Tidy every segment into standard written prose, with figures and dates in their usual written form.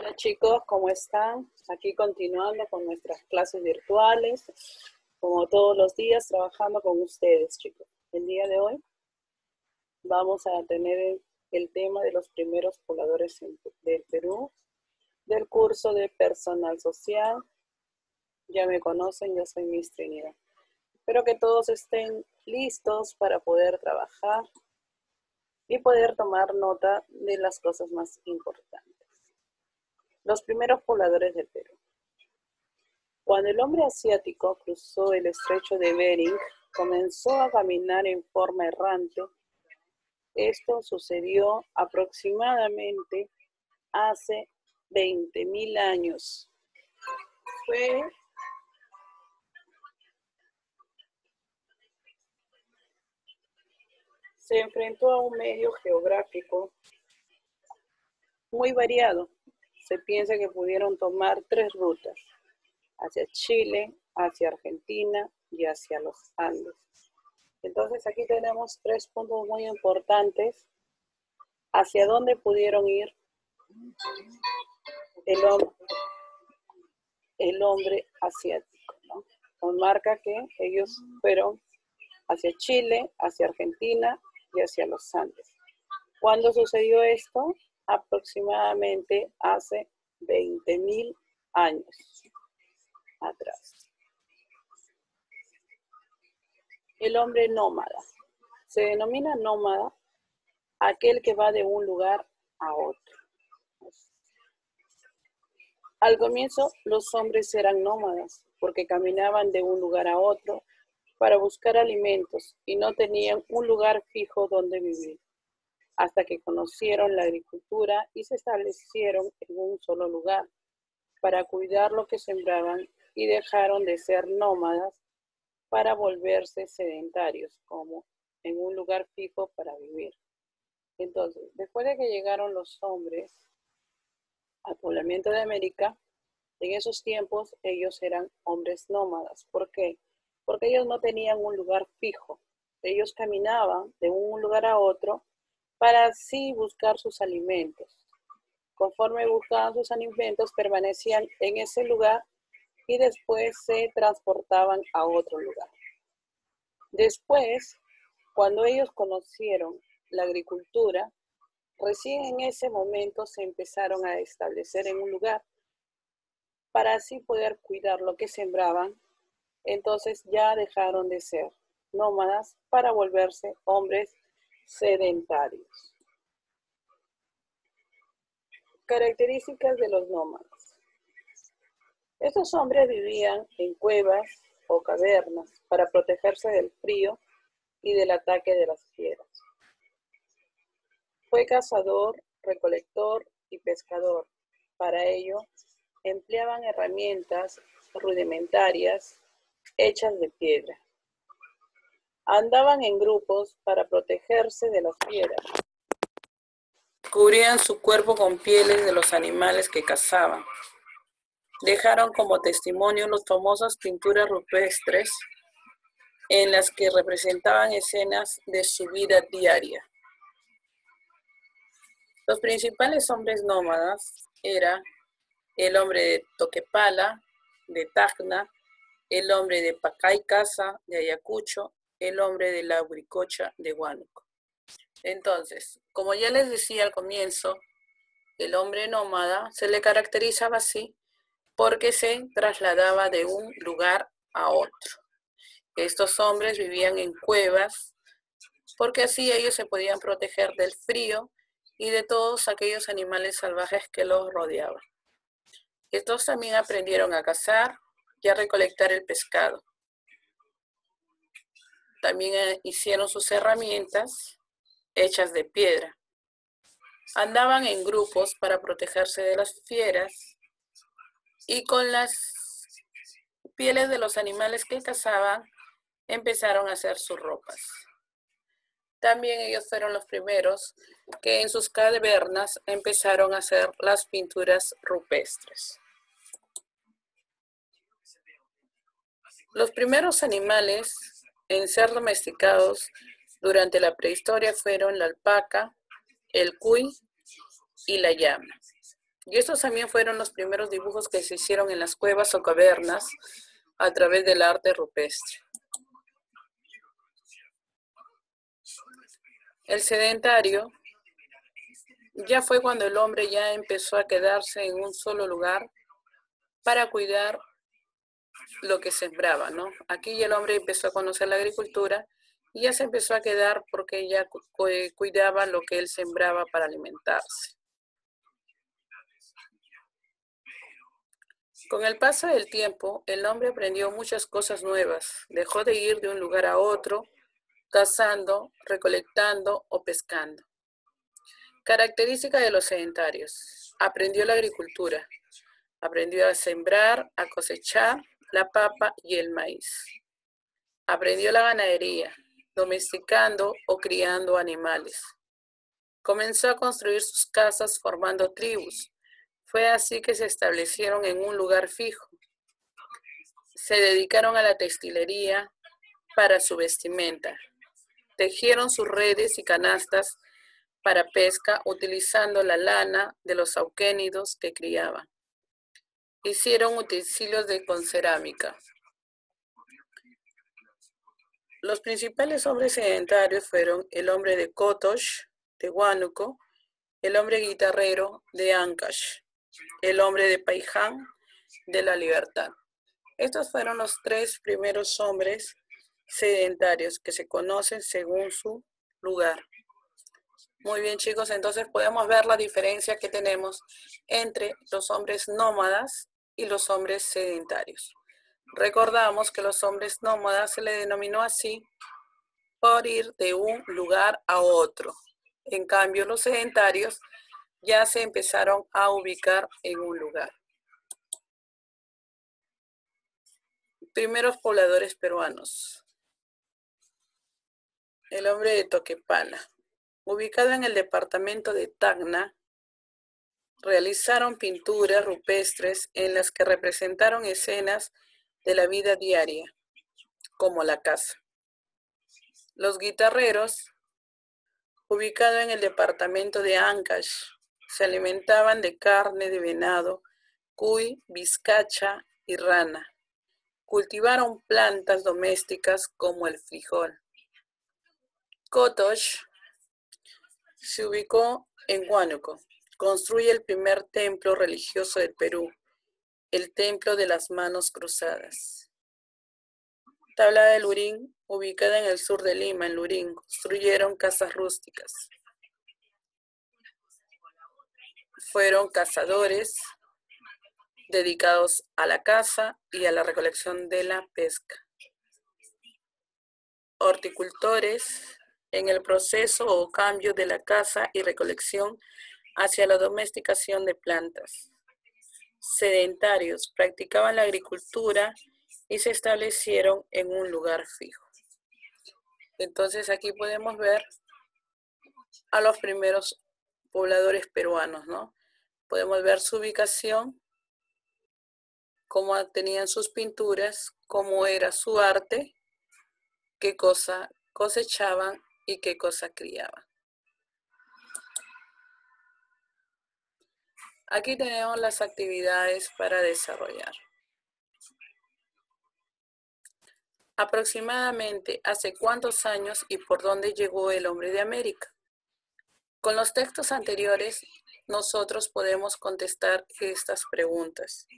Hola chicos, ¿cómo están? Aquí continuando con nuestras clases virtuales, como todos los días, trabajando con ustedes, chicos. El día de hoy vamos a tener el tema de los primeros pobladores del Perú, del curso de personal social. Ya me conocen, yo soy Miss Trinidad. Espero que todos estén listos para poder trabajar y poder tomar nota de las cosas más importantes. Los primeros pobladores del Perú. Cuando el hombre asiático cruzó el estrecho de Bering, comenzó a caminar en forma errante. Esto sucedió aproximadamente hace 20.000 años. Se enfrentó a un medio geográfico muy variado. Se piensa que pudieron tomar 3 rutas, hacia Chile, hacia Argentina y hacia los Andes. Entonces aquí tenemos 3 puntos muy importantes hacia dónde pudieron ir el hombre asiático, ¿no? Nos marca que ellos fueron hacia Chile, hacia Argentina y hacia los Andes. ¿Cuándo sucedió esto? Aproximadamente hace 20.000 años atrás. El hombre nómada. Se denomina nómada aquel que va de un lugar a otro. Al comienzo, los hombres eran nómadas porque caminaban de un lugar a otro para buscar alimentos y no tenían un lugar fijo donde vivir, hasta que conocieron la agricultura y se establecieron en un solo lugar para cuidar lo que sembraban y dejaron de ser nómadas para volverse sedentarios, como en un lugar fijo para vivir. Entonces, después de que llegaron los hombres al poblamiento de América, en esos tiempos ellos eran hombres nómadas. ¿Por qué? Porque ellos no tenían un lugar fijo. Ellos caminaban de un lugar a otro para así buscar sus alimentos. Conforme buscaban sus alimentos, permanecían en ese lugar y después se transportaban a otro lugar. Después, cuando ellos conocieron la agricultura, recién en ese momento se empezaron a establecer en un lugar para así poder cuidar lo que sembraban. Entonces ya dejaron de ser nómadas para volverse hombres sedentarios. Características de los nómadas. Estos hombres vivían en cuevas o cavernas para protegerse del frío y del ataque de las fieras. Fue cazador, recolector y pescador. Para ello, empleaban herramientas rudimentarias hechas de piedra. Andaban en grupos para protegerse de las fieras. Cubrían su cuerpo con pieles de los animales que cazaban. Dejaron como testimonio las famosas pinturas rupestres en las que representaban escenas de su vida diaria. Los principales hombres nómadas eran el hombre de Toquepala, de Tacna, el hombre de Pacay-Casa, de Ayacucho, el hombre de la Uricocha, de Huánuco. Entonces, como ya les decía al comienzo, el hombre nómada se le caracterizaba así porque se trasladaba de un lugar a otro. Estos hombres vivían en cuevas porque así ellos se podían proteger del frío y de todos aquellos animales salvajes que los rodeaban. Estos también aprendieron a cazar y a recolectar el pescado. También hicieron sus herramientas hechas de piedra. Andaban en grupos para protegerse de las fieras y con las pieles de los animales que cazaban empezaron a hacer sus ropas. También ellos fueron los primeros que en sus cavernas empezaron a hacer las pinturas rupestres. Los primeros animales en ser domesticados durante la prehistoria fueron la alpaca, el cuy y la llama. Y estos también fueron los primeros dibujos que se hicieron en las cuevas o cavernas a través del arte rupestre. El sedentario ya fue cuando el hombre ya empezó a quedarse en un solo lugar para cuidar lo que sembraba, ¿no? Aquí el hombre empezó a conocer la agricultura y ya se empezó a quedar porque ya cuidaba lo que él sembraba para alimentarse. Con el paso del tiempo, el hombre aprendió muchas cosas nuevas. Dejó de ir de un lugar a otro, cazando, recolectando o pescando. Característica de los sedentarios. Aprendió la agricultura. Aprendió a sembrar, a cosechar la papa y el maíz. Aprendió la ganadería, domesticando o criando animales. Comenzó a construir sus casas formando tribus. Fue así que se establecieron en un lugar fijo. Se dedicaron a la textilería para su vestimenta. Tejieron sus redes y canastas para pesca utilizando la lana de los auquénidos que criaban. Hicieron utensilios con cerámica. Los principales hombres sedentarios fueron el hombre de Kotosh, de Huánuco, el hombre guitarrero de Ancash, el hombre de Paiján, de La Libertad. Estos fueron los tres primeros hombres sedentarios que se conocen según su lugar. Muy bien, chicos, entonces podemos ver la diferencia que tenemos entre los hombres nómadas y los hombres sedentarios. Recordamos que los hombres nómadas se les denominó así por ir de un lugar a otro. En cambio, los sedentarios ya se empezaron a ubicar en un lugar. Primeros pobladores peruanos. El hombre de Toquepala. Ubicado en el departamento de Tacna, realizaron pinturas rupestres en las que representaron escenas de la vida diaria, como la caza. Los guitarreros, ubicado en el departamento de Ancash, se alimentaban de carne de venado, cuy, vizcacha y rana. Cultivaron plantas domésticas como el frijol. Kotosh se ubicó en Huánuco. Construye el primer templo religioso del Perú, el Templo de las Manos Cruzadas. Tablada de Lurín, ubicada en el sur de Lima, en Lurín, construyeron casas rústicas. Fueron cazadores dedicados a la caza y a la recolección de la pesca. Horticultores en el proceso o cambio de la caza y recolección hacia la domesticación de plantas. Sedentarios practicaban la agricultura y se establecieron en un lugar fijo. Entonces aquí podemos ver a los primeros pobladores peruanos, ¿no? Podemos ver su ubicación, cómo tenían sus pinturas, cómo era su arte, qué cosa cosechaban y qué cosa criaban. Aquí tenemos las actividades para desarrollar. Aproximadamente, ¿hace cuántos años y por dónde llegó el hombre de América? Con los textos anteriores, nosotros podemos contestar estas preguntas.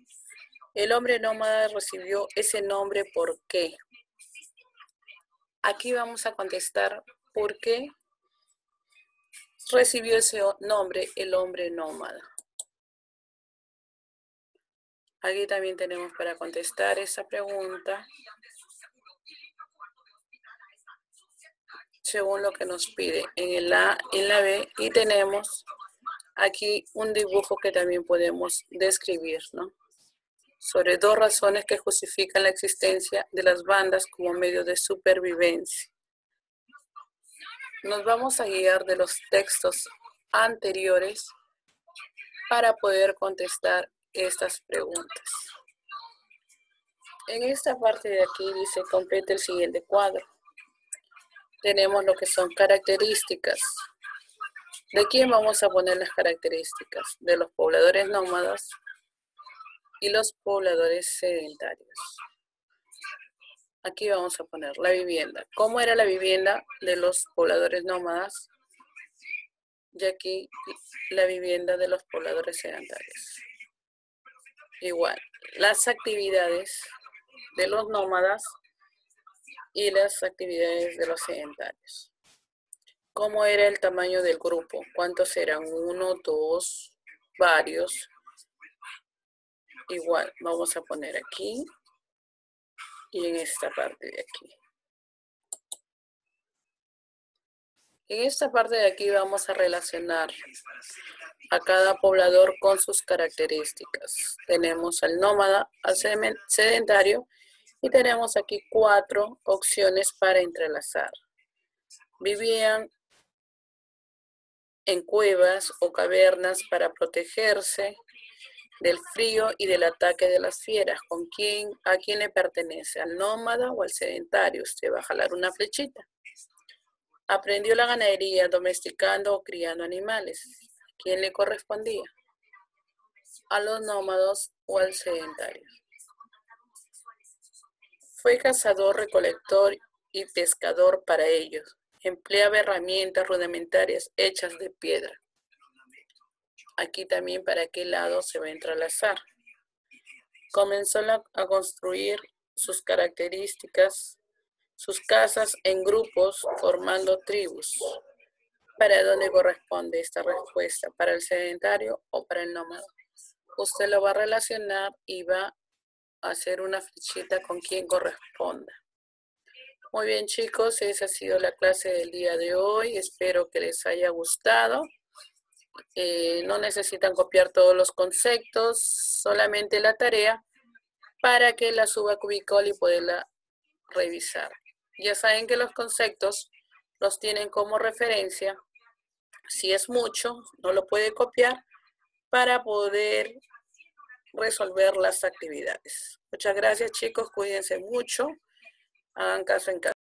El hombre nómada recibió ese nombre ¿por qué? Aquí vamos a contestar por qué recibió ese nombre el hombre nómada. Aquí también tenemos para contestar esa pregunta según lo que nos pide en el A, en la B, y tenemos aquí un dibujo que también podemos describir, ¿no? Sobre dos razones que justifican la existencia de las bandas como medio de supervivencia. Nos vamos a guiar de los textos anteriores para poder contestar estas preguntas. En esta parte de aquí dice, complete el siguiente cuadro. Tenemos lo que son características. ¿De quién vamos a poner las características? De los pobladores nómadas y los pobladores sedentarios. Aquí vamos a poner la vivienda. ¿Cómo era la vivienda de los pobladores nómadas? Y aquí la vivienda de los pobladores sedentarios. Igual, las actividades de los nómadas y las actividades de los sedentarios. ¿Cómo era el tamaño del grupo? ¿Cuántos eran? ¿Uno, dos, varios? Igual, vamos a poner aquí y en esta parte de aquí. En esta parte de aquí vamos a relacionar a cada poblador con sus características. Tenemos al nómada, al sedentario y tenemos aquí 4 opciones para entrelazar. Vivían en cuevas o cavernas para protegerse del frío y del ataque de las fieras. ¿A quién le pertenece? ¿Al nómada o al sedentario? Usted va a jalar una flechita. Aprendió la ganadería domesticando o criando animales. ¿Quién le correspondía? ¿A los nómadas o al sedentario? Fue cazador, recolector y pescador para ellos. Empleaba herramientas rudimentarias hechas de piedra. Aquí también para qué lado se va a entrelazar. Comenzó a construir sus características, sus casas en grupos formando tribus. ¿Para dónde corresponde esta respuesta? ¿Para el sedentario o para el nómada? Usted lo va a relacionar y va a hacer una flechita con quien corresponda. Muy bien, chicos, esa ha sido la clase del día de hoy. Espero que les haya gustado. No necesitan copiar todos los conceptos, solamente la tarea para que la suba a Cubicol y poderla revisar. Ya saben que los conceptos los tienen como referencia. Si es mucho, no lo puede copiar para poder resolver las actividades. Muchas gracias, chicos. Cuídense mucho. Hagan caso en casa.